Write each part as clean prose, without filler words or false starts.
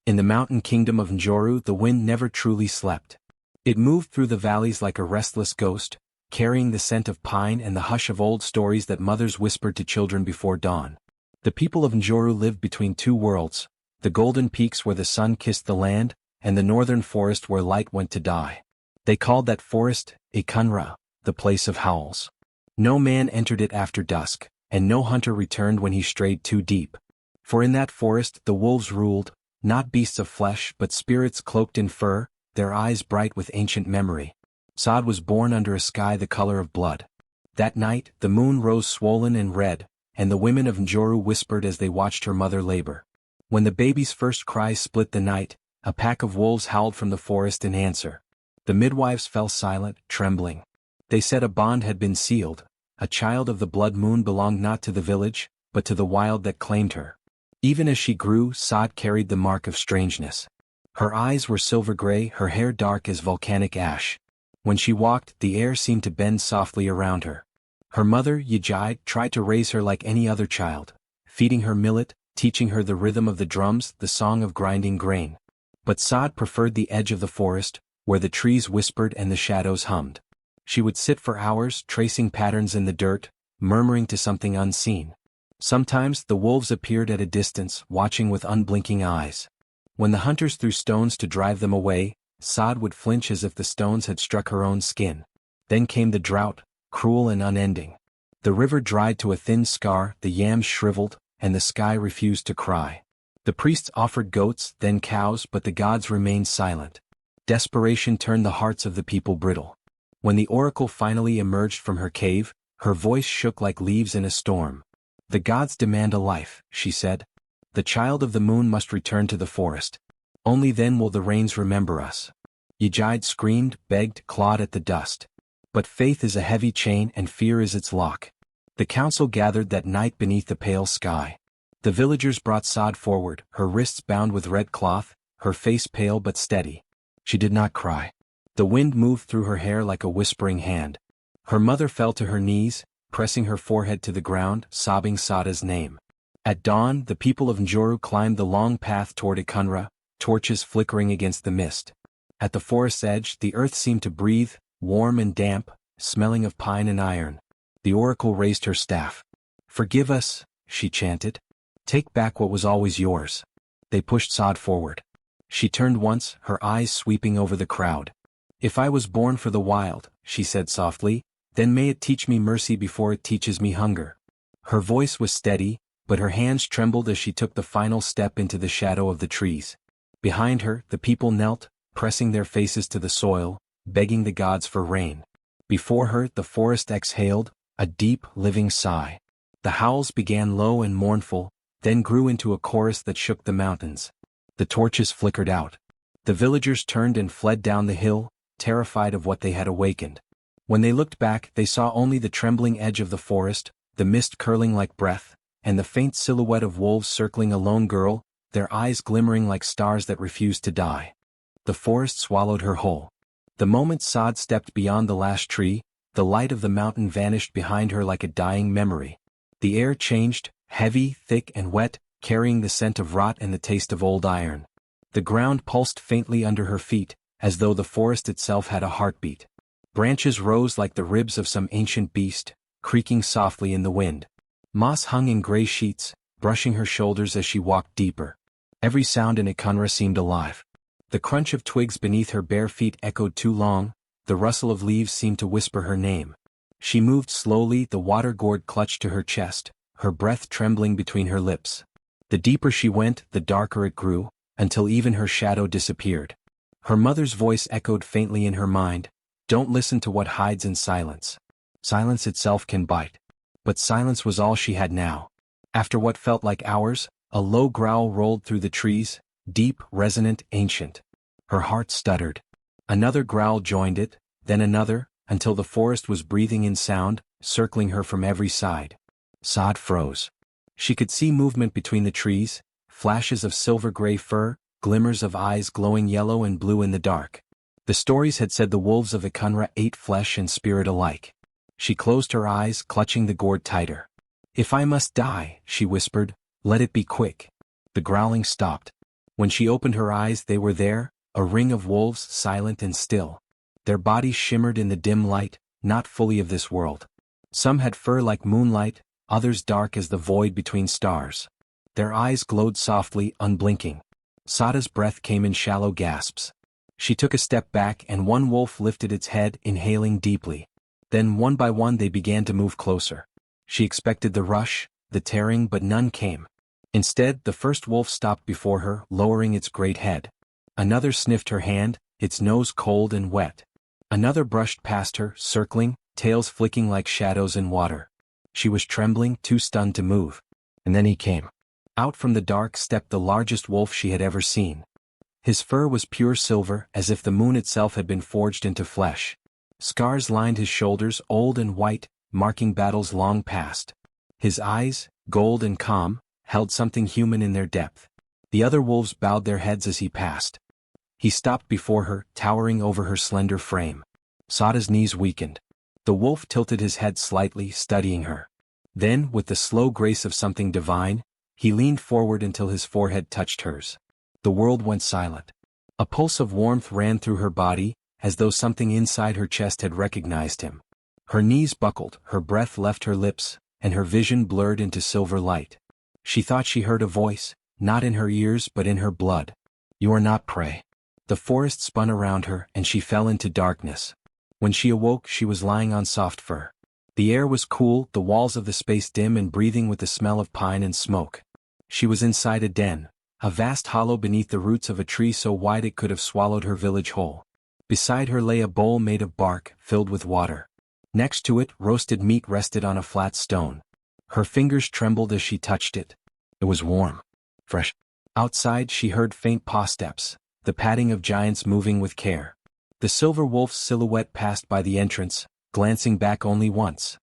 In the mountain kingdom of Njoru, the wind never truly slept. It moved through the valleys like a restless ghost, carrying the scent of pine and the hush of old stories that mothers whispered to children before dawn. The people of Njoru lived between two worlds, the golden peaks where the sun kissed the land, and the northern forest where light went to die. They called that forest Ikunra, the place of howls. No man entered it after dusk, and no hunter returned when he strayed too deep. For in that forest the wolves ruled, not beasts of flesh but spirits cloaked in fur, their eyes bright with ancient memory. Sod was born under a sky the color of blood. That night the moon rose swollen and red, and the women of Njoru whispered as they watched her mother labor. When the baby's first cries split the night, a pack of wolves howled from the forest in answer. The midwives fell silent, trembling. They said a bond had been sealed. A child of the blood moon belonged not to the village, but to the wild that claimed her. Even as she grew, Sod carried the mark of strangeness. Her eyes were silver gray, her hair dark as volcanic ash. When she walked, the air seemed to bend softly around her. Her mother, Yijide, tried to raise her like any other child, feeding her millet, teaching her the rhythm of the drums, the song of grinding grain. But Sod preferred the edge of the forest, where the trees whispered and the shadows hummed. She would sit for hours, tracing patterns in the dirt, murmuring to something unseen. Sometimes the wolves appeared at a distance, watching with unblinking eyes. When the hunters threw stones to drive them away, Sod would flinch as if the stones had struck her own skin. Then came the drought, cruel and unending. The river dried to a thin scar, the yams shriveled, and the sky refused to cry. The priests offered goats, then cows, but the gods remained silent. Desperation turned the hearts of the people brittle. When the oracle finally emerged from her cave, her voice shook like leaves in a storm. "The gods demand a life," she said. "The child of the moon must return to the forest. Only then will the rains remember us." Yijide screamed, begged, clawed at the dust. But faith is a heavy chain and fear is its lock. The council gathered that night beneath the pale sky. The villagers brought Sod forward, her wrists bound with red cloth, her face pale but steady. She did not cry. The wind moved through her hair like a whispering hand. Her mother fell to her knees, pressing her forehead to the ground, sobbing Sada's name. At dawn, the people of Njoru climbed the long path toward Ikunra, torches flickering against the mist. At the forest's edge, the earth seemed to breathe, warm and damp, smelling of pine and iron. The oracle raised her staff. "Forgive us," she chanted. "Take back what was always yours." They pushed Sod forward. She turned once, her eyes sweeping over the crowd. "If I was born for the wild," she said softly, "then may it teach me mercy before it teaches me hunger." Her voice was steady, but her hands trembled as she took the final step into the shadow of the trees. Behind her, the people knelt, pressing their faces to the soil, begging the gods for rain. Before her, the forest exhaled, a deep, living sigh. The howls began low and mournful, then grew into a chorus that shook the mountains. The torches flickered out. The villagers turned and fled down the hill, terrified of what they had awakened. When they looked back, they saw only the trembling edge of the forest, the mist curling like breath, and the faint silhouette of wolves circling a lone girl, their eyes glimmering like stars that refused to die. The forest swallowed her whole. The moment Sod stepped beyond the last tree, the light of the mountain vanished behind her like a dying memory. The air changed, heavy, thick and wet, carrying the scent of rot and the taste of old iron. The ground pulsed faintly under her feet, as though the forest itself had a heartbeat. Branches rose like the ribs of some ancient beast, creaking softly in the wind. Moss hung in gray sheets, brushing her shoulders as she walked deeper. Every sound in Ikunra seemed alive. The crunch of twigs beneath her bare feet echoed too long, the rustle of leaves seemed to whisper her name. She moved slowly, the water gourd clutched to her chest, her breath trembling between her lips. The deeper she went, the darker it grew, until even her shadow disappeared. Her mother's voice echoed faintly in her mind, "Don't listen to what hides in silence. Silence itself can bite." But silence was all she had now. After what felt like hours, a low growl rolled through the trees, deep, resonant, ancient. Her heart stuttered. Another growl joined it, then another, until the forest was breathing in sound, circling her from every side. Sod froze. She could see movement between the trees, flashes of silver-gray fur, glimmers of eyes glowing yellow and blue in the dark. The stories had said the wolves of Ikunra ate flesh and spirit alike. She closed her eyes, clutching the gourd tighter. "If I must die," she whispered, "let it be quick." The growling stopped. When she opened her eyes, they were there, a ring of wolves, silent and still. Their bodies shimmered in the dim light, not fully of this world. Some had fur like moonlight, others dark as the void between stars. Their eyes glowed softly, unblinking. Sada's breath came in shallow gasps. She took a step back and one wolf lifted its head, inhaling deeply. Then one by one they began to move closer. She expected the rush, the tearing, but none came. Instead, the first wolf stopped before her, lowering its great head. Another sniffed her hand, its nose cold and wet. Another brushed past her, circling, tails flicking like shadows in water. She was trembling, too stunned to move. And then he came. Out from the dark stepped the largest wolf she had ever seen. His fur was pure silver, as if the moon itself had been forged into flesh. Scars lined his shoulders, old and white, marking battles long past. His eyes, gold and calm, held something human in their depth. The other wolves bowed their heads as he passed. He stopped before her, towering over her slender frame. Sada's knees weakened. The wolf tilted his head slightly, studying her. Then, with the slow grace of something divine, he leaned forward until his forehead touched hers. The world went silent. A pulse of warmth ran through her body, as though something inside her chest had recognized him. Her knees buckled, her breath left her lips, and her vision blurred into silver light. She thought she heard a voice, not in her ears but in her blood. "You are not prey." The forest spun around her and she fell into darkness. When she awoke, she was lying on soft fur. The air was cool, the walls of the space dim and breathing with the smell of pine and smoke. She was inside a den, a vast hollow beneath the roots of a tree so wide it could have swallowed her village whole. Beside her lay a bowl made of bark, filled with water. Next to it, roasted meat rested on a flat stone. Her fingers trembled as she touched it. It was warm. Fresh. Outside she heard faint paw steps, the padding of giants moving with care. The silver wolf's silhouette passed by the entrance, glancing back only once.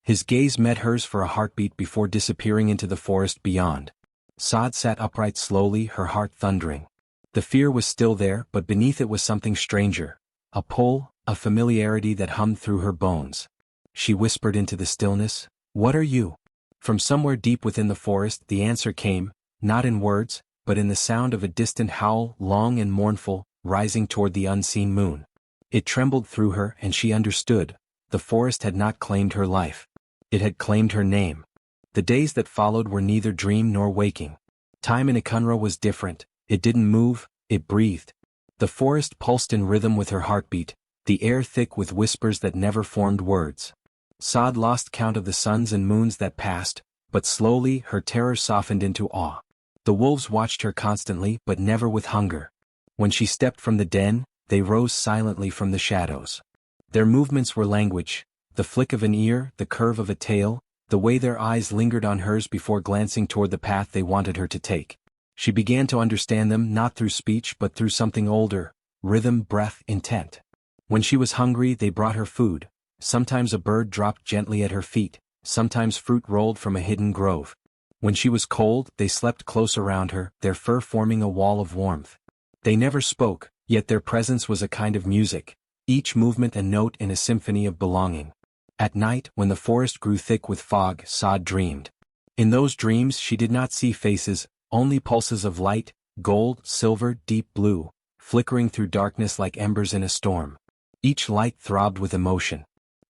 His gaze met hers for a heartbeat before disappearing into the forest beyond. Sod sat upright slowly, her heart thundering. The fear was still there, but beneath it was something stranger. A pull, a familiarity that hummed through her bones. She whispered into the stillness, "What are you?" From somewhere deep within the forest the answer came, not in words, but in the sound of a distant howl, long and mournful, rising toward the unseen moon. It trembled through her and she understood. The forest had not claimed her life. It had claimed her name. The days that followed were neither dream nor waking. Time in Ikunra was different. It didn't move, it breathed. The forest pulsed in rhythm with her heartbeat, the air thick with whispers that never formed words. Sod lost count of the suns and moons that passed, but slowly her terror softened into awe. The wolves watched her constantly but never with hunger. When she stepped from the den, they rose silently from the shadows. Their movements were language, the flick of an ear, the curve of a tail, the way their eyes lingered on hers before glancing toward the path they wanted her to take. She began to understand them not through speech but through something older, rhythm, breath, intent. When she was hungry they brought her food. Sometimes a bird dropped gently at her feet, sometimes fruit rolled from a hidden grove. When she was cold they slept close around her, their fur forming a wall of warmth. They never spoke, yet their presence was a kind of music, each movement a note in a symphony of belonging. At night, when the forest grew thick with fog, Sod dreamed. In those dreams she did not see faces, only pulses of light, gold, silver, deep blue, flickering through darkness like embers in a storm. Each light throbbed with emotion.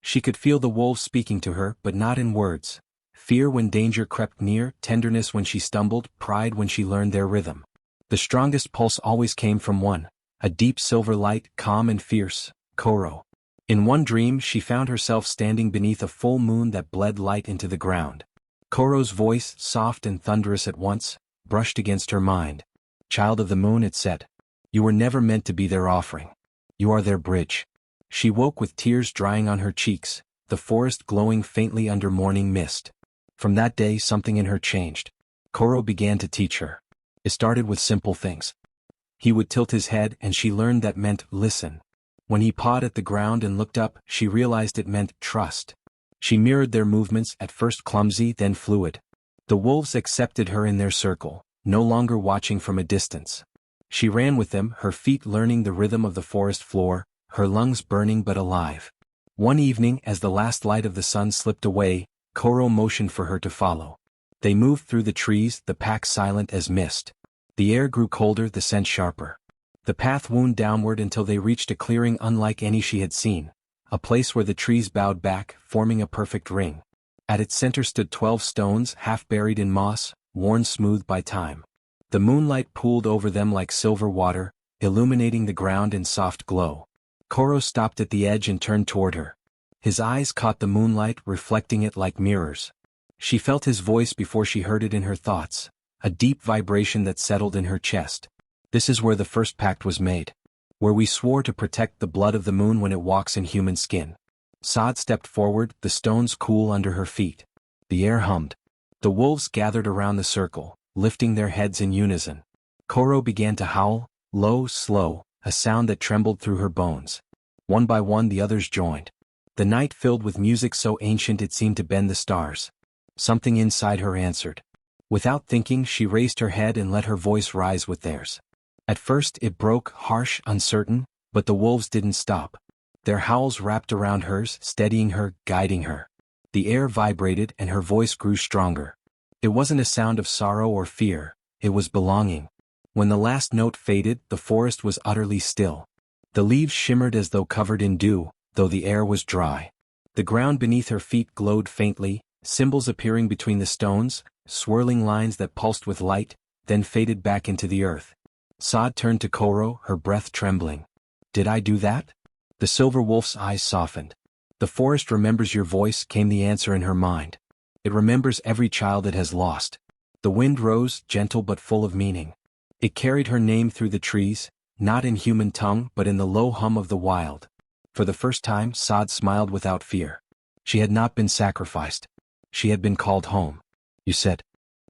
She could feel the wolves speaking to her, but not in words. Fear when danger crept near, tenderness when she stumbled, pride when she learned their rhythm. The strongest pulse always came from one, a deep silver light, calm and fierce, Koro. In one dream she found herself standing beneath a full moon that bled light into the ground. Koro's voice, soft and thunderous at once, brushed against her mind. "Child of the moon," it said. "You were never meant to be their offering. You are their bridge." She woke with tears drying on her cheeks, the forest glowing faintly under morning mist. From that day something in her changed. Koro began to teach her. It started with simple things. He would tilt his head and she learned that meant listen. When he pawed at the ground and looked up, she realized it meant trust. She mirrored their movements, at first clumsy, then fluid. The wolves accepted her in their circle, no longer watching from a distance. She ran with them, her feet learning the rhythm of the forest floor, her lungs burning but alive. One evening, as the last light of the sun slipped away, Koro motioned for her to follow. They moved through the trees, the pack silent as mist. The air grew colder, the scent sharper. The path wound downward until they reached a clearing unlike any she had seen, a place where the trees bowed back, forming a perfect ring. At its center stood 12 stones, half buried in moss, worn smooth by time. The moonlight pooled over them like silver water, illuminating the ground in soft glow. Koro stopped at the edge and turned toward her. His eyes caught the moonlight, reflecting it like mirrors. She felt his voice before she heard it in her thoughts, a deep vibration that settled in her chest. This is where the first pact was made. Where we swore to protect the blood of the moon when it walks in human skin. Sod stepped forward, the stones cool under her feet. The air hummed. The wolves gathered around the circle, lifting their heads in unison. Koro began to howl, low, slow, a sound that trembled through her bones. One by one the others joined. The night filled with music so ancient it seemed to bend the stars. Something inside her answered. Without thinking, she raised her head and let her voice rise with theirs. At first it broke, harsh, uncertain, but the wolves didn't stop. Their howls wrapped around hers, steadying her, guiding her. The air vibrated and her voice grew stronger. It wasn't a sound of sorrow or fear, it was belonging. When the last note faded, the forest was utterly still. The leaves shimmered as though covered in dew, though the air was dry. The ground beneath her feet glowed faintly, symbols appearing between the stones, swirling lines that pulsed with light, then faded back into the earth. Sod turned to Koro, her breath trembling. "Did I do that?" The silver wolf's eyes softened. "The forest remembers your voice," came the answer in her mind. "It remembers every child it has lost." The wind rose, gentle but full of meaning. It carried her name through the trees, not in human tongue but in the low hum of the wild. For the first time, Sod smiled without fear. She had not been sacrificed. She had been called home. "You said."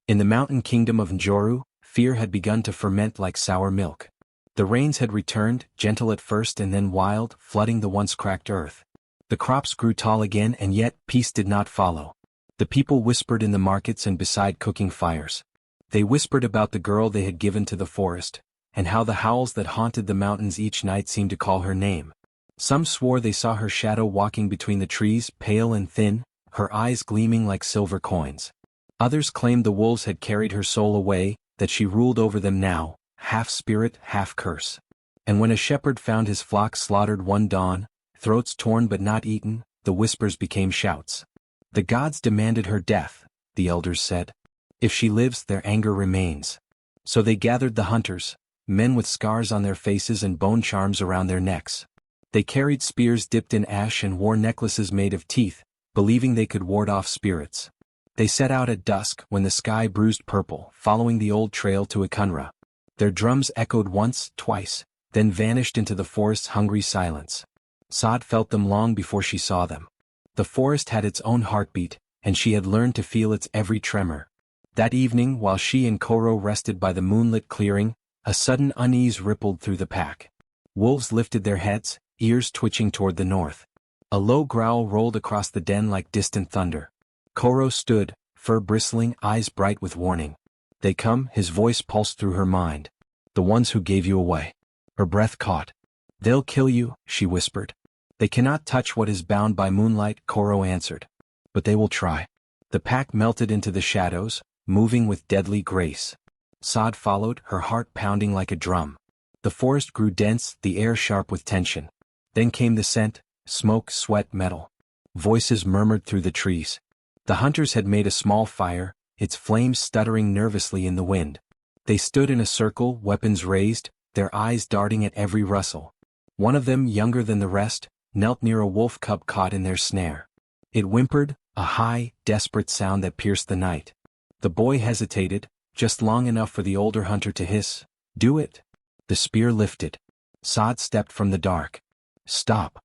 In the mountain kingdom of Njoru, fear had begun to ferment like sour milk. The rains had returned, gentle at first and then wild, flooding the once cracked earth. The crops grew tall again and yet peace did not follow. The people whispered in the markets and beside cooking fires. They whispered about the girl they had given to the forest, and how the howls that haunted the mountains each night seemed to call her name. Some swore they saw her shadow walking between the trees, pale and thin, her eyes gleaming like silver coins. Others claimed the wolves had carried her soul away, that she ruled over them now, half spirit, half curse. And when a shepherd found his flock slaughtered one dawn, throats torn but not eaten, the whispers became shouts. The gods demanded her death, the elders said. If she lives, their anger remains. So they gathered the hunters, men with scars on their faces and bone charms around their necks. They carried spears dipped in ash and wore necklaces made of teeth, believing they could ward off spirits. They set out at dusk when the sky bruised purple, following the old trail to Ikunra. Their drums echoed once, twice, then vanished into the forest's hungry silence. Sod felt them long before she saw them. The forest had its own heartbeat, and she had learned to feel its every tremor. That evening, while she and Koro rested by the moonlit clearing, a sudden unease rippled through the pack. Wolves lifted their heads, ears twitching toward the north. A low growl rolled across the den like distant thunder. Koro stood, fur bristling, eyes bright with warning. "They come," his voice pulsed through her mind. "The ones who gave you away." Her breath caught. "They'll kill you," she whispered. "They cannot touch what is bound by moonlight," Koro answered. "But they will try." The pack melted into the shadows, moving with deadly grace. Sod followed, her heart pounding like a drum. The forest grew dense, the air sharp with tension. Then came the scent, smoke, sweat, metal. Voices murmured through the trees. The hunters had made a small fire, its flames stuttering nervously in the wind. They stood in a circle, weapons raised, their eyes darting at every rustle. One of them, younger than the rest, knelt near a wolf cub caught in their snare. It whimpered, a high, desperate sound that pierced the night. The boy hesitated, just long enough for the older hunter to hiss, "Do it." The spear lifted. Sod stepped from the dark. "Stop."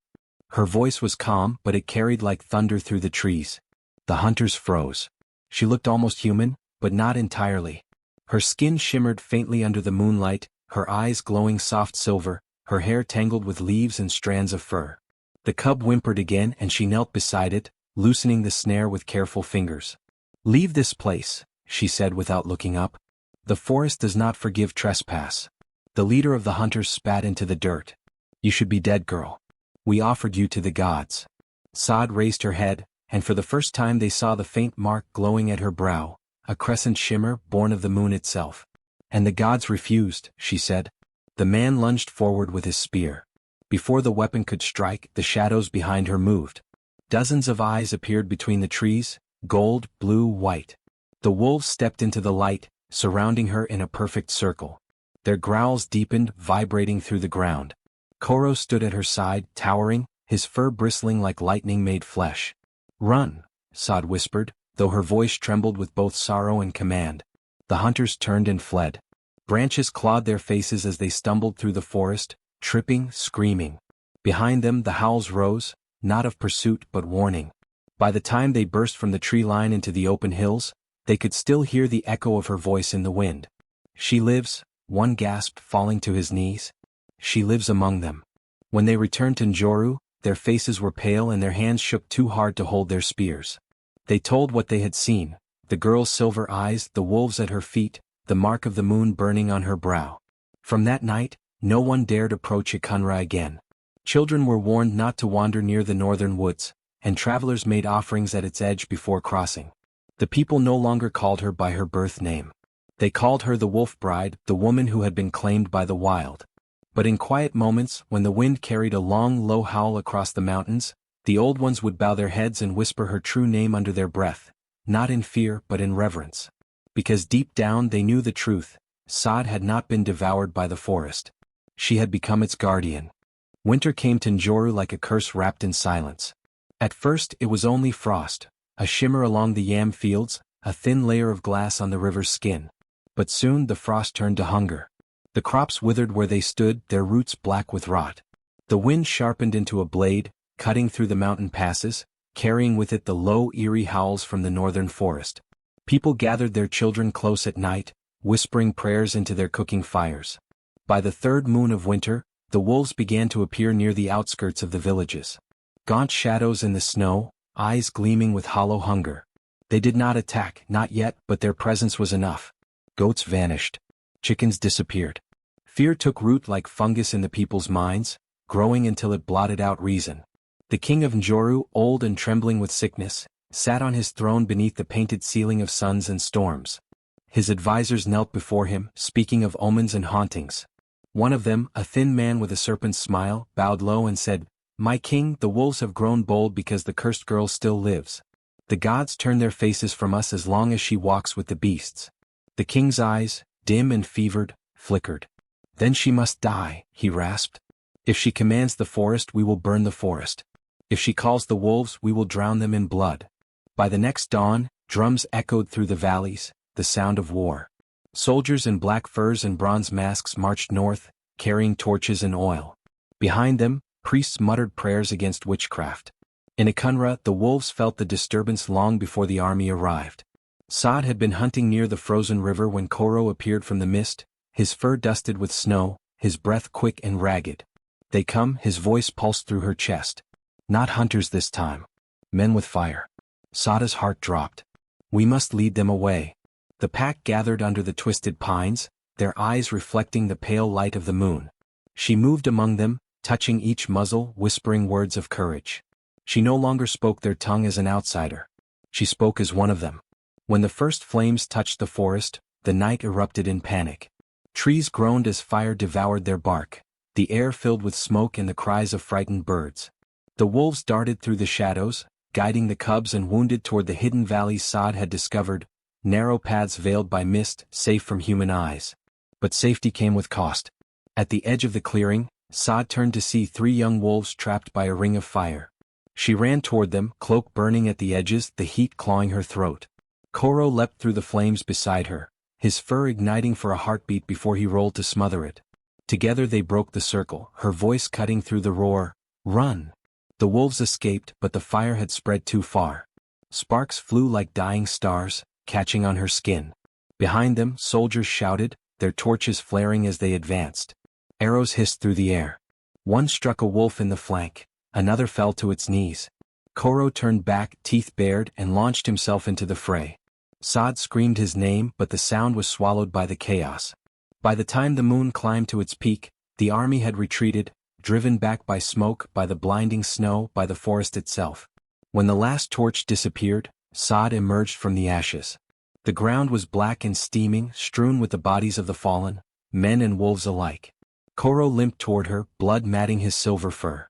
Her voice was calm, but it carried like thunder through the trees. The hunters froze. She looked almost human, but not entirely. Her skin shimmered faintly under the moonlight, her eyes glowing soft silver, her hair tangled with leaves and strands of fur. The cub whimpered again and she knelt beside it, loosening the snare with careful fingers. "Leave this place," she said without looking up. "The forest does not forgive trespass." The leader of the hunters spat into the dirt. "You should be dead, girl. We offered you to the gods." Sod raised her head, and for the first time they saw the faint mark glowing at her brow, a crescent shimmer born of the moon itself. "And the gods refused," she said. The man lunged forward with his spear. Before the weapon could strike, the shadows behind her moved. Dozens of eyes appeared between the trees, gold, blue, white. The wolves stepped into the light, surrounding her in a perfect circle. Their growls deepened, vibrating through the ground. Koro stood at her side, towering, his fur bristling like lightning-made flesh. "Run," Sod whispered, though her voice trembled with both sorrow and command. The hunters turned and fled. Branches clawed their faces as they stumbled through the forest, tripping, screaming. Behind them the howls rose, not of pursuit but warning. By the time they burst from the tree line into the open hills, they could still hear the echo of her voice in the wind. "She lives," one gasped, falling to his knees. "She lives among them." When they returned to Njoru, their faces were pale and their hands shook too hard to hold their spears. They told what they had seen: the girl's silver eyes, the wolves at her feet, the mark of the moon burning on her brow. From that night, no one dared approach Ikunra again. Children were warned not to wander near the northern woods, and travelers made offerings at its edge before crossing. The people no longer called her by her birth name. They called her the Wolf Bride, the woman who had been claimed by the wild. But in quiet moments, when the wind carried a long, low howl across the mountains, the old ones would bow their heads and whisper her true name under their breath, not in fear but in reverence. Because deep down they knew the truth: Sod had not been devoured by the forest. She had become its guardian. Winter came to Njoru like a curse wrapped in silence. At first it was only frost, a shimmer along the yam fields, a thin layer of glass on the river's skin. But soon the frost turned to hunger. The crops withered where they stood, their roots black with rot. The wind sharpened into a blade, cutting through the mountain passes, carrying with it the low, eerie howls from the northern forest. People gathered their children close at night, whispering prayers into their cooking fires. By the third moon of winter, the wolves began to appear near the outskirts of the villages. Gaunt shadows in the snow, eyes gleaming with hollow hunger. They did not attack, not yet, but their presence was enough. Goats vanished. Chickens disappeared. Fear took root like fungus in the people's minds, growing until it blotted out reason. The king of Njoru, old and trembling with sickness, sat on his throne beneath the painted ceiling of suns and storms. His advisors knelt before him, speaking of omens and hauntings. One of them, a thin man with a serpent's smile, bowed low and said, "My king, the wolves have grown bold because the cursed girl still lives. The gods turn their faces from us as long as she walks with the beasts." The king's eyes, dim and fevered, flickered. "Then she must die," he rasped. "If she commands the forest, we will burn the forest. If she calls the wolves, we will drown them in blood." By the next dawn, drums echoed through the valleys, the sound of war. Soldiers in black furs and bronze masks marched north, carrying torches and oil. Behind them, priests muttered prayers against witchcraft. In Ikunra, the wolves felt the disturbance long before the army arrived. Sod had been hunting near the frozen river when Koro appeared from the mist, his fur dusted with snow, his breath quick and ragged. "They come," his voice pulsed through her chest. "Not hunters this time. Men with fire." Sada's heart dropped. "We must lead them away." The pack gathered under the twisted pines, their eyes reflecting the pale light of the moon. She moved among them, touching each muzzle, whispering words of courage. She no longer spoke their tongue as an outsider. She spoke as one of them. When the first flames touched the forest, the night erupted in panic. Trees groaned as fire devoured their bark, the air filled with smoke and the cries of frightened birds. The wolves darted through the shadows, guiding the cubs and wounded toward the hidden valleys Sod had discovered, narrow paths veiled by mist, safe from human eyes. But safety came with cost. At the edge of the clearing, Sod turned to see 3 young wolves trapped by a ring of fire. She ran toward them, cloak burning at the edges, the heat clawing her throat. Koro leapt through the flames beside her, his fur igniting for a heartbeat before he rolled to smother it. Together they broke the circle, her voice cutting through the roar, "Run!" The wolves escaped, but the fire had spread too far. Sparks flew like dying stars, catching on her skin. Behind them, soldiers shouted, their torches flaring as they advanced. Arrows hissed through the air. One struck a wolf in the flank, another fell to its knees. Koro turned back, teeth bared, and launched himself into the fray. Sod screamed his name, but the sound was swallowed by the chaos. By the time the moon climbed to its peak, the army had retreated, driven back by smoke, by the blinding snow, by the forest itself. When the last torch disappeared, Sod emerged from the ashes. The ground was black and steaming, strewn with the bodies of the fallen, men and wolves alike. Koro limped toward her, blood matting his silver fur.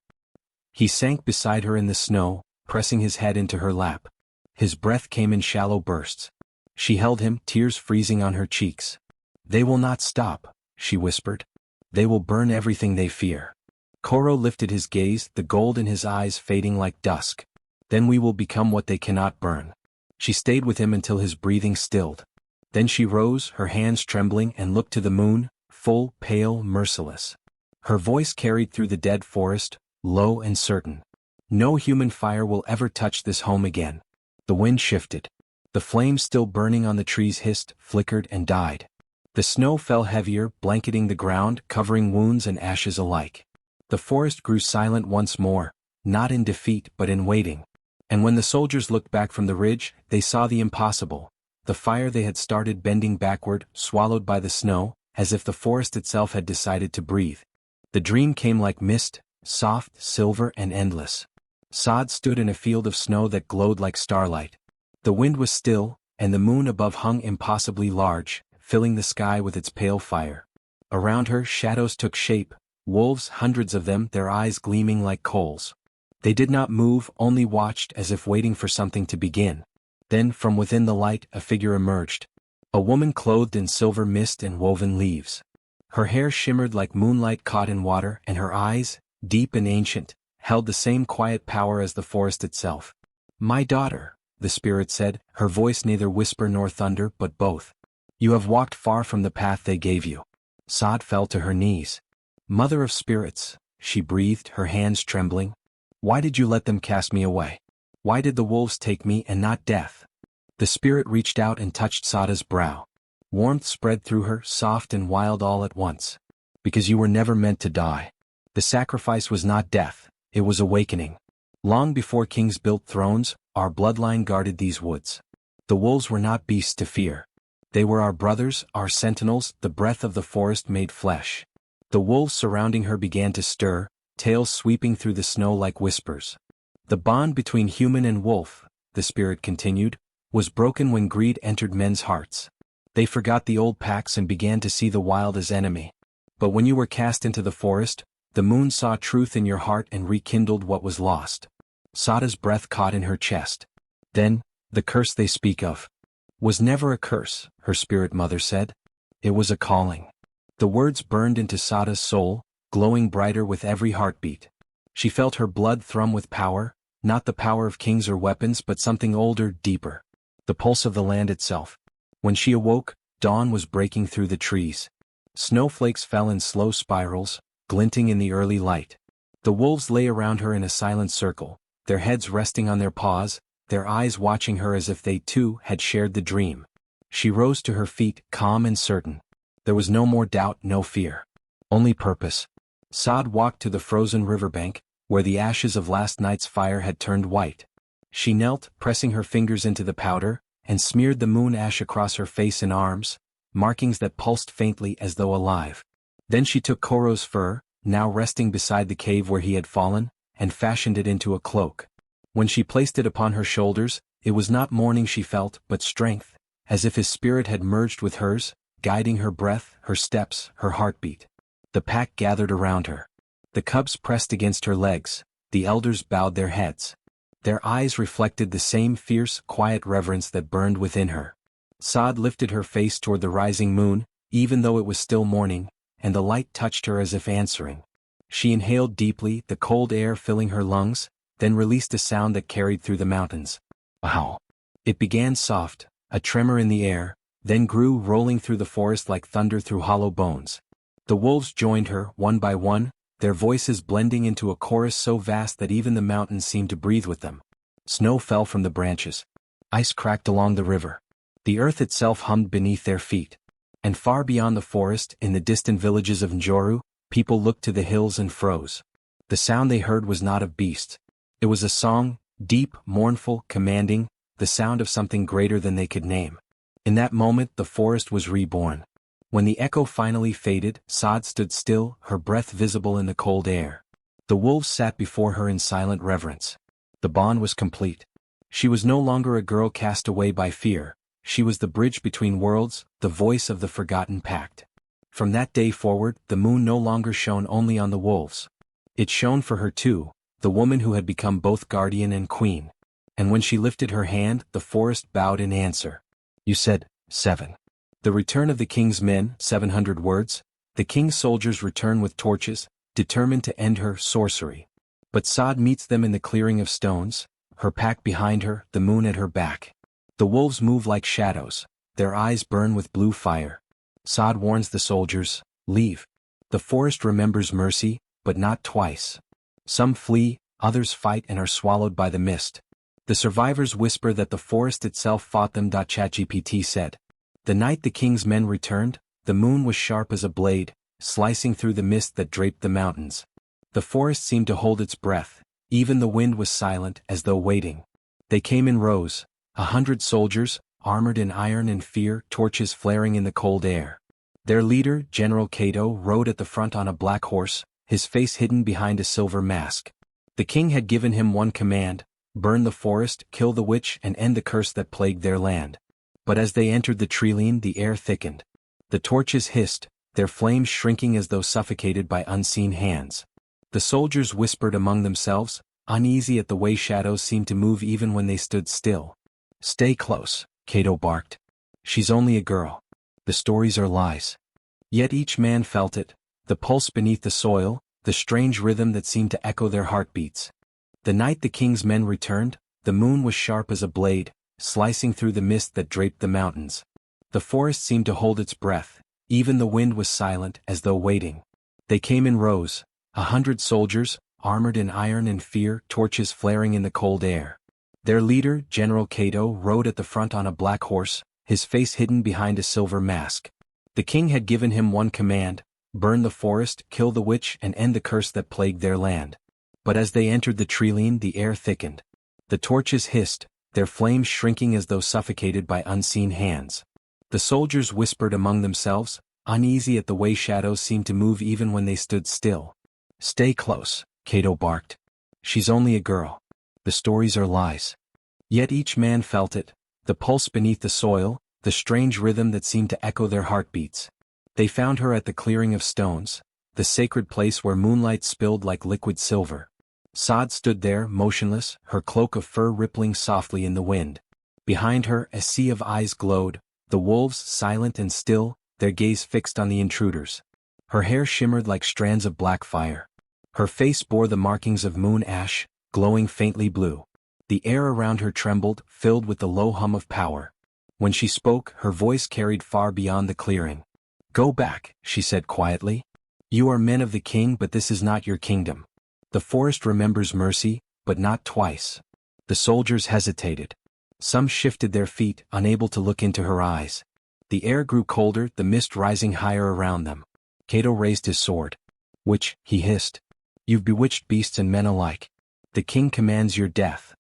He sank beside her in the snow, pressing his head into her lap. His breath came in shallow bursts. She held him, tears freezing on her cheeks. "They will not stop," she whispered. "They will burn everything they fear." Koro lifted his gaze, the gold in his eyes fading like dusk. "Then we will become what they cannot burn." She stayed with him until his breathing stilled. Then she rose, her hands trembling, and looked to the moon, full, pale, merciless. Her voice carried through the dead forest, low and certain. "No human fire will ever touch this home again." The wind shifted. The flames still burning on the trees hissed, flickered, and died. The snow fell heavier, blanketing the ground, covering wounds and ashes alike. The forest grew silent once more, not in defeat but in waiting. And when the soldiers looked back from the ridge, they saw the impossible. The fire they had started bending backward, swallowed by the snow, as if the forest itself had decided to breathe. The dream came like mist, soft, silver, and endless. Sod stood in a field of snow that glowed like starlight. The wind was still, and the moon above hung impossibly large, filling the sky with its pale fire. Around her, shadows took shape, wolves, hundreds of them, their eyes gleaming like coals. They did not move, only watched as if waiting for something to begin. Then, from within the light, a figure emerged. A woman clothed in silver mist and woven leaves. Her hair shimmered like moonlight caught in water, and her eyes, deep and ancient, held the same quiet power as the forest itself. "My daughter," the spirit said, her voice neither whisper nor thunder but both. "You have walked far from the path they gave you." Sod fell to her knees. "Mother of spirits," she breathed, her hands trembling. "Why did you let them cast me away? Why did the wolves take me and not death?" The spirit reached out and touched Sada's brow. Warmth spread through her, soft and wild all at once. "Because you were never meant to die. The sacrifice was not death, it was awakening. Long before kings built thrones, our bloodline guarded these woods. The wolves were not beasts to fear. They were our brothers, our sentinels, the breath of the forest made flesh." The wolves surrounding her began to stir, tails sweeping through the snow like whispers. "The bond between human and wolf," the spirit continued, "was broken when greed entered men's hearts. They forgot the old pacts and began to see the wild as enemy. But when you were cast into the forest, the moon saw truth in your heart and rekindled what was lost." Sada's breath caught in her chest. "Then, the curse they speak of was never a curse," her spirit mother said. "It was a calling." The words burned into Sada's soul, glowing brighter with every heartbeat. She felt her blood thrum with power, not the power of kings or weapons but something older, deeper. The pulse of the land itself. When she awoke, dawn was breaking through the trees. Snowflakes fell in slow spirals, glinting in the early light. The wolves lay around her in a silent circle, their heads resting on their paws, their eyes watching her as if they too had shared the dream. She rose to her feet, calm and certain. There was no more doubt, no fear. Only purpose. Sod walked to the frozen riverbank, where the ashes of last night's fire had turned white. She knelt, pressing her fingers into the powder, and smeared the moon ash across her face and arms, markings that pulsed faintly as though alive. Then she took Koro's fur, now resting beside the cave where he had fallen, and fashioned it into a cloak. When she placed it upon her shoulders, it was not mourning she felt, but strength, as if his spirit had merged with hers, guiding her breath, her steps, her heartbeat. The pack gathered around her. The cubs pressed against her legs, the elders bowed their heads. Their eyes reflected the same fierce, quiet reverence that burned within her. Sod lifted her face toward the rising moon, even though it was still morning, and the light touched her as if answering. She inhaled deeply, the cold air filling her lungs, then released a sound that carried through the mountains. Wow! It began soft, a tremor in the air, then grew, rolling through the forest like thunder through hollow bones. The wolves joined her, one by one, their voices blending into a chorus so vast that even the mountains seemed to breathe with them. Snow fell from the branches. Ice cracked along the river. The earth itself hummed beneath their feet. And far beyond the forest, in the distant villages of Njoru, people looked to the hills and froze. The sound they heard was not of beasts. It was a song, deep, mournful, commanding, the sound of something greater than they could name. In that moment the forest was reborn. When the echo finally faded, Sod stood still, her breath visible in the cold air. The wolves sat before her in silent reverence. The bond was complete. She was no longer a girl cast away by fear, She was the bridge between worlds, the voice of the forgotten pact. From that day forward, the moon no longer shone only on the wolves. It shone for her too, the woman who had become both guardian and queen. And when she lifted her hand, the forest bowed in answer. You said, 7. The return of the king's men, 700 words. The king's soldiers return with torches, determined to end her sorcery. But Sod meets them in the clearing of stones, her pack behind her, the moon at her back. The wolves move like shadows, their eyes burn with blue fire. Sod warns the soldiers, leave. The forest remembers mercy, but not twice. Some flee, others fight and are swallowed by the mist. The survivors whisper that the forest itself fought them. ChatGPT said. The night the king's men returned, the moon was sharp as a blade, slicing through the mist that draped the mountains. The forest seemed to hold its breath, even the wind was silent as though waiting. They came in rows, 100 soldiers, armored in iron and fear, torches flaring in the cold air. Their leader, General Cato, rode at the front on a black horse, his face hidden behind a silver mask. The king had given him one command: burn the forest, kill the witch, and end the curse that plagued their land. But as they entered the treeline, the air thickened. The torches hissed, their flames shrinking as though suffocated by unseen hands. The soldiers whispered among themselves, uneasy at the way shadows seemed to move even when they stood still. Stay close, Cato barked. She's only a girl. The stories are lies. Yet each man felt it, the pulse beneath the soil, the strange rhythm that seemed to echo their heartbeats. The night the king's men returned, the moon was sharp as a blade, slicing through the mist that draped the mountains. The forest seemed to hold its breath, even the wind was silent as though waiting. They came in rows, 100 soldiers, armored in iron and fear, torches flaring in the cold air. Their leader, General Cato, rode at the front on a black horse, his face hidden behind a silver mask. The king had given him one command: burn the forest, kill the witch, and end the curse that plagued their land. But as they entered the treeline, the air thickened. The torches hissed, their flames shrinking as though suffocated by unseen hands. The soldiers whispered among themselves, uneasy at the way shadows seemed to move even when they stood still. Stay close, Cato barked. She's only a girl. The stories are lies. Yet each man felt it, the pulse beneath the soil, the strange rhythm that seemed to echo their heartbeats. They found her at the clearing of stones, the sacred place where moonlight spilled like liquid silver. Sod stood there, motionless, her cloak of fur rippling softly in the wind. Behind her, a sea of eyes glowed, the wolves silent and still, their gaze fixed on the intruders. Her hair shimmered like strands of black fire. Her face bore the markings of moon ash, glowing faintly blue. The air around her trembled, filled with the low hum of power. When she spoke, her voice carried far beyond the clearing. Go back, she said quietly. You are men of the king, but this is not your kingdom. The forest remembers mercy, but not twice. The soldiers hesitated. Some shifted their feet, unable to look into her eyes. The air grew colder, the mist rising higher around them. Cato raised his sword. Witch, he hissed. You've bewitched beasts and men alike. The king commands your death.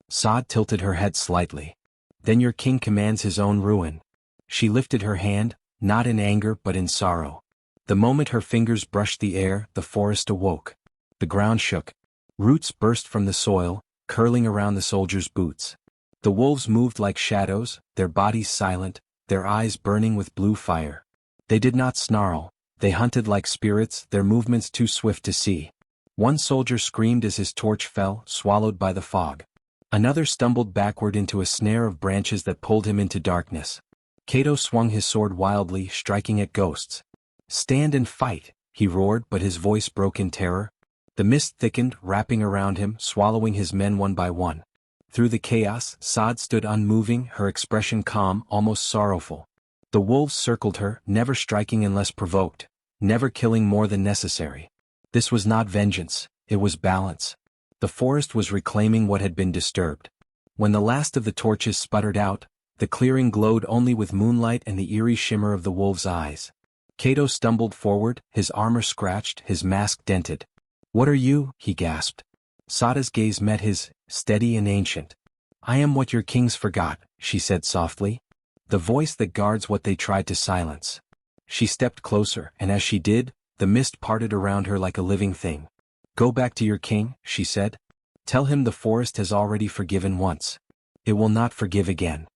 Sod tilted her head slightly. Then your king commands his own ruin. She lifted her hand, not in anger but in sorrow. The moment her fingers brushed the air, the forest awoke. The ground shook. Roots burst from the soil, curling around the soldiers' boots. The wolves moved like shadows, their bodies silent, their eyes burning with blue fire. They did not snarl, they hunted like spirits, their movements too swift to see. One soldier screamed as his torch fell, swallowed by the fog. Another stumbled backward into a snare of branches that pulled him into darkness. Cato swung his sword wildly, striking at ghosts. Stand and fight, he roared, but his voice broke in terror. The mist thickened, wrapping around him, swallowing his men one by one. Through the chaos, Sod stood unmoving, her expression calm, almost sorrowful. The wolves circled her, never striking unless provoked, never killing more than necessary. This was not vengeance, it was balance. The forest was reclaiming what had been disturbed. When the last of the torches sputtered out, the clearing glowed only with moonlight and the eerie shimmer of the wolves' eyes. Cato stumbled forward, his armor scratched, his mask dented. What are you? He gasped. Sada's gaze met his, steady and ancient. I am what your kings forgot, she said softly. The voice that guards what they tried to silence. She stepped closer, and as she did, the mist parted around her like a living thing. Go back to your king, she said. Tell him the forest has already forgiven once. It will not forgive again.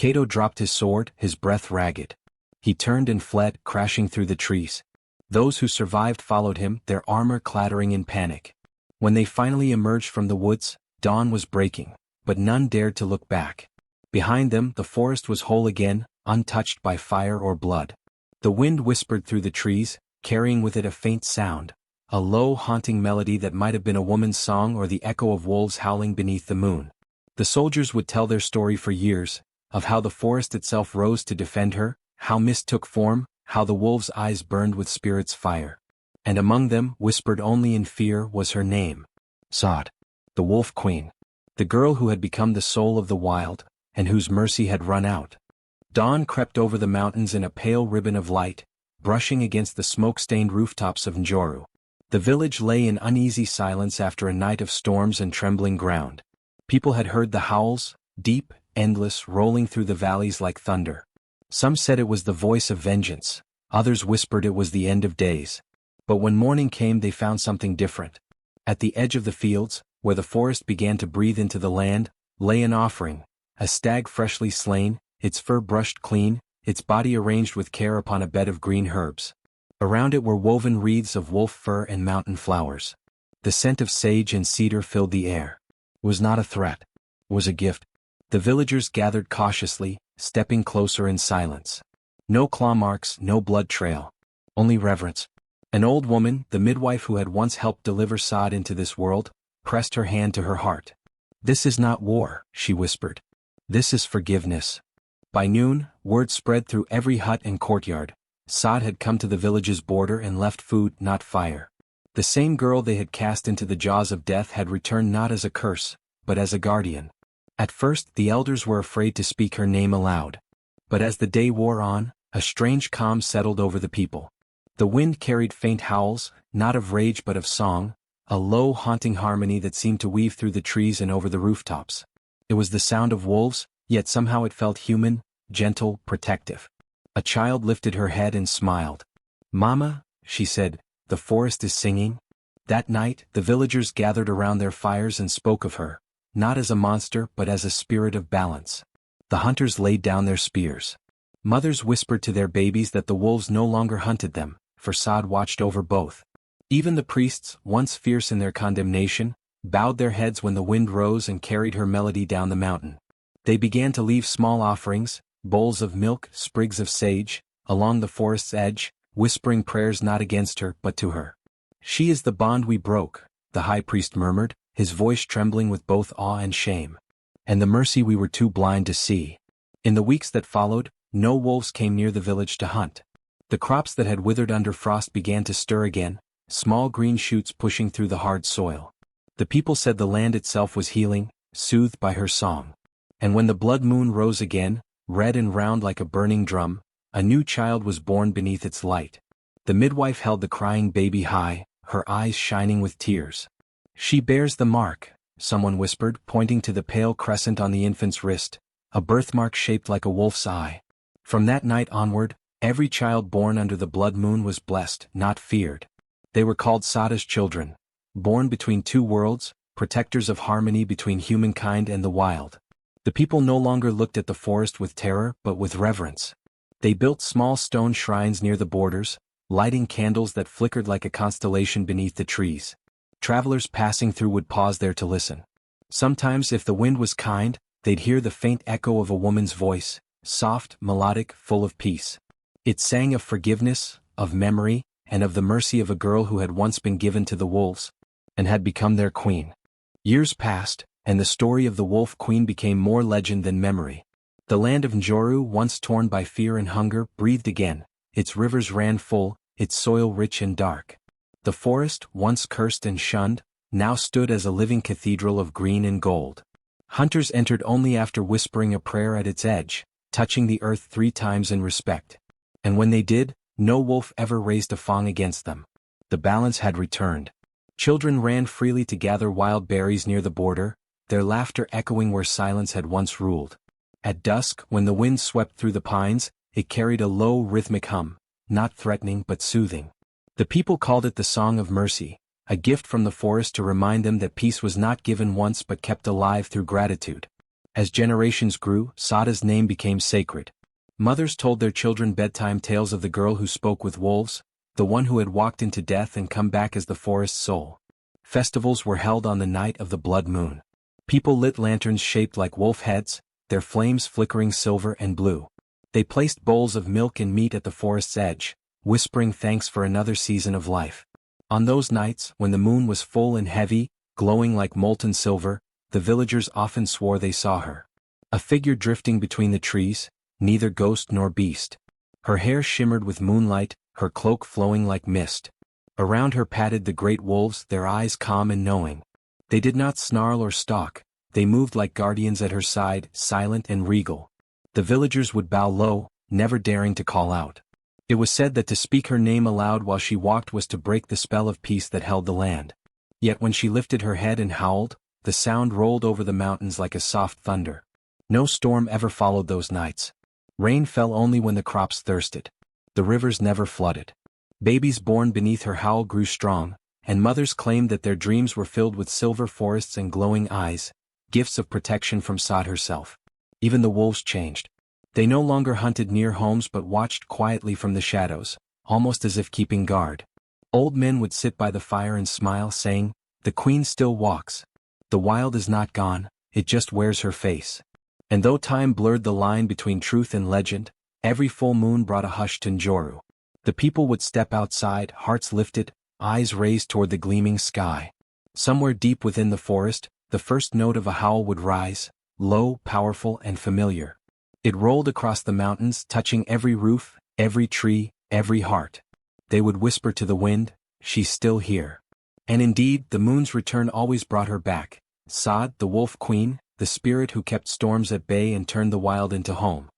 Cato dropped his sword, his breath ragged. He turned and fled, crashing through the trees. Those who survived followed him, their armor clattering in panic. When they finally emerged from the woods, dawn was breaking, but none dared to look back. Behind them, the forest was whole again, untouched by fire or blood. The wind whispered through the trees, carrying with it a faint sound, a low, haunting melody that might have been a woman's song or the echo of wolves howling beneath the moon. The soldiers would tell their story for years, of how the forest itself rose to defend her, how mist took form, how the wolves' eyes burned with spirit's fire. And among them, whispered only in fear, was her name. Sod. The Wolf Queen. The girl who had become the soul of the wild, and whose mercy had run out. Dawn crept over the mountains in a pale ribbon of light, brushing against the smoke-stained rooftops of Njoru. The village lay in uneasy silence after a night of storms and trembling ground. People had heard the howls, deep, endless, rolling through the valleys like thunder. Some said it was the voice of vengeance, others whispered it was the end of days. But when morning came they found something different. At the edge of the fields, where the forest began to breathe into the land, lay an offering, a stag freshly slain, its fur brushed clean, its body arranged with care upon a bed of green herbs. Around it were woven wreaths of wolf fur and mountain flowers. The scent of sage and cedar filled the air. It was not a threat. It was a gift. The villagers gathered cautiously, stepping closer in silence. No claw marks, no blood trail. Only reverence. An old woman, the midwife who had once helped deliver Sod into this world, pressed her hand to her heart. "This is not war," she whispered. "This is forgiveness." By noon, word spread through every hut and courtyard. Sod had come to the village's border and left food, not fire. The same girl they had cast into the jaws of death had returned not as a curse, but as a guardian. At first, the elders were afraid to speak her name aloud. But as the day wore on, a strange calm settled over the people. The wind carried faint howls, not of rage but of song, a low, haunting harmony that seemed to weave through the trees and over the rooftops. It was the sound of wolves, yet somehow it felt human, gentle, protective. A child lifted her head and smiled. "Mama," she said, "the forest is singing." That night, the villagers gathered around their fires and spoke of her, not as a monster but as a spirit of balance. The hunters laid down their spears. Mothers whispered to their babies that the wolves no longer hunted them, for Sod watched over both. Even the priests, once fierce in their condemnation, bowed their heads when the wind rose and carried her melody down the mountain. They began to leave small offerings, bowls of milk, sprigs of sage, along the forest's edge, whispering prayers not against her but to her. "She is the bond we broke," the high priest murmured, his voice trembling with both awe and shame. "And the mercy we were too blind to see." In the weeks that followed, no wolves came near the village to hunt. The crops that had withered under frost began to stir again, small green shoots pushing through the hard soil. The people said the land itself was healing, soothed by her song. And when the blood moon rose again, red and round like a burning drum, a new child was born beneath its light. The midwife held the crying baby high, her eyes shining with tears. "She bears the mark," someone whispered, pointing to the pale crescent on the infant's wrist, a birthmark shaped like a wolf's eye. From that night onward, every child born under the blood moon was blessed, not feared. They were called Sada's children, born between two worlds, protectors of harmony between humankind and the wild. The people no longer looked at the forest with terror but with reverence. They built small stone shrines near the borders, lighting candles that flickered like a constellation beneath the trees. Travelers passing through would pause there to listen. Sometimes, if the wind was kind, they'd hear the faint echo of a woman's voice, soft, melodic, full of peace. It sang of forgiveness, of memory, and of the mercy of a girl who had once been given to the wolves, and had become their queen. Years passed, and the story of the Wolf Queen became more legend than memory. The land of Njoru, once torn by fear and hunger, breathed again, its rivers ran full, its soil rich and dark. The forest, once cursed and shunned, now stood as a living cathedral of green and gold. Hunters entered only after whispering a prayer at its edge, touching the earth 3 times in respect. And when they did, no wolf ever raised a fang against them. The balance had returned. Children ran freely to gather wild berries near the border, their laughter echoing where silence had once ruled. At dusk, when the wind swept through the pines, it carried a low rhythmic hum, not threatening but soothing. The people called it the Song of Mercy, a gift from the forest to remind them that peace was not given once but kept alive through gratitude. As generations grew, Sada's name became sacred. Mothers told their children bedtime tales of the girl who spoke with wolves, the one who had walked into death and come back as the forest's soul. Festivals were held on the night of the blood moon. People lit lanterns shaped like wolf heads, their flames flickering silver and blue. They placed bowls of milk and meat at the forest's edge, whispering thanks for another season of life. On those nights, when the moon was full and heavy, glowing like molten silver, the villagers often swore they saw her. A figure drifting between the trees, neither ghost nor beast. Her hair shimmered with moonlight, her cloak flowing like mist. Around her padded the great wolves, their eyes calm and knowing. They did not snarl or stalk, they moved like guardians at her side, silent and regal. The villagers would bow low, never daring to call out. It was said that to speak her name aloud while she walked was to break the spell of peace that held the land. Yet when she lifted her head and howled, the sound rolled over the mountains like a soft thunder. No storm ever followed those nights. Rain fell only when the crops thirsted. The rivers never flooded. Babies born beneath her howl grew strong, and mothers claimed that their dreams were filled with silver forests and glowing eyes, gifts of protection from Sod herself. Even the wolves changed. They no longer hunted near homes but watched quietly from the shadows, almost as if keeping guard. Old men would sit by the fire and smile, saying, "The queen still walks. The wild is not gone, it just wears her face." And though time blurred the line between truth and legend, every full moon brought a hush to Njoru. The people would step outside, hearts lifted, eyes raised toward the gleaming sky. Somewhere deep within the forest, the first note of a howl would rise, low, powerful, and familiar. It rolled across the mountains, touching every roof, every tree, every heart. They would whisper to the wind, "She's still here." And indeed, the moon's return always brought her back. Sod, the wolf queen, the spirit who kept storms at bay and turned the wild into home.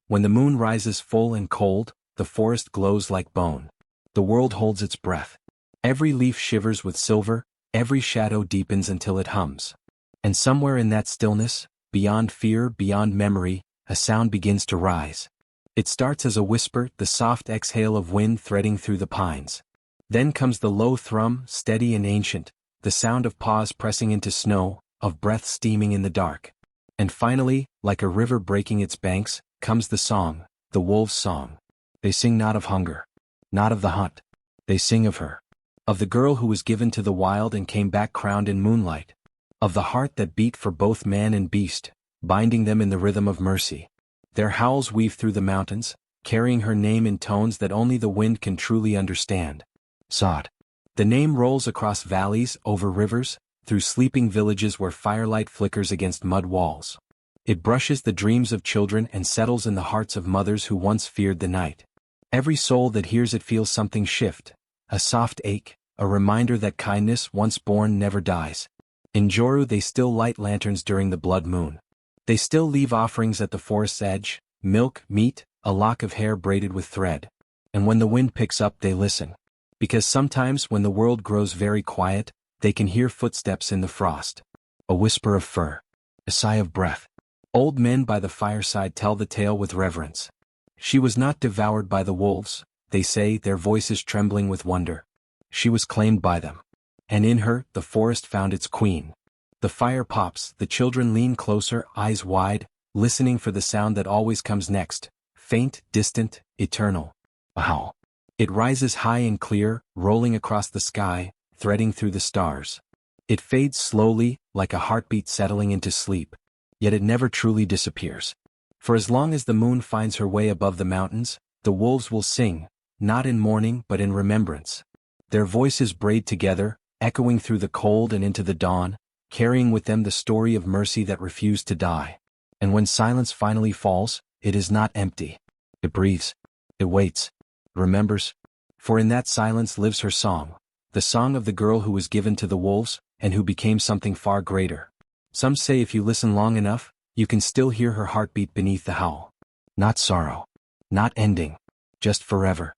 When the moon rises full and cold, the forest glows like bone. The world holds its breath. Every leaf shivers with silver, every shadow deepens until it hums. And somewhere in that stillness, beyond fear, beyond memory, a sound begins to rise. It starts as a whisper, the soft exhale of wind threading through the pines. Then comes the low thrum, steady and ancient, the sound of paws pressing into snow, of breath steaming in the dark. And finally, like a river breaking its banks, comes the song, the wolves' song. They sing not of hunger, not of the hunt. They sing of her. Of the girl who was given to the wild and came back crowned in moonlight. Of the heart that beat for both man and beast, binding them in the rhythm of mercy. Their howls weave through the mountains, carrying her name in tones that only the wind can truly understand. Sod. The name rolls across valleys, over rivers, through sleeping villages where firelight flickers against mud walls. It brushes the dreams of children and settles in the hearts of mothers who once feared the night. Every soul that hears it feels something shift, a soft ache, a reminder that kindness, once born, never dies. In Njoru they still light lanterns during the blood moon. They still leave offerings at the forest's edge, milk, meat, a lock of hair braided with thread. And when the wind picks up they listen. Because sometimes when the world grows very quiet, they can hear footsteps in the frost. A whisper of fur. A sigh of breath. Old men by the fireside tell the tale with reverence. She was not devoured by the wolves, they say, their voices trembling with wonder. She was claimed by them. And in her, the forest found its queen. The fire pops, the children lean closer, eyes wide, listening for the sound that always comes next, faint, distant, eternal. A howl. It rises high and clear, rolling across the sky, threading through the stars. It fades slowly, like a heartbeat settling into sleep. Yet it never truly disappears. For as long as the moon finds her way above the mountains, the wolves will sing, not in mourning but in remembrance. Their voices braid together, echoing through the cold and into the dawn, carrying with them the story of mercy that refused to die. And when silence finally falls, it is not empty. It breathes. It waits. It remembers. For in that silence lives her song, the song of the girl who was given to the wolves, and who became something far greater. Some say if you listen long enough, you can still hear her heartbeat beneath the howl. Not sorrow. Not ending. Just forever.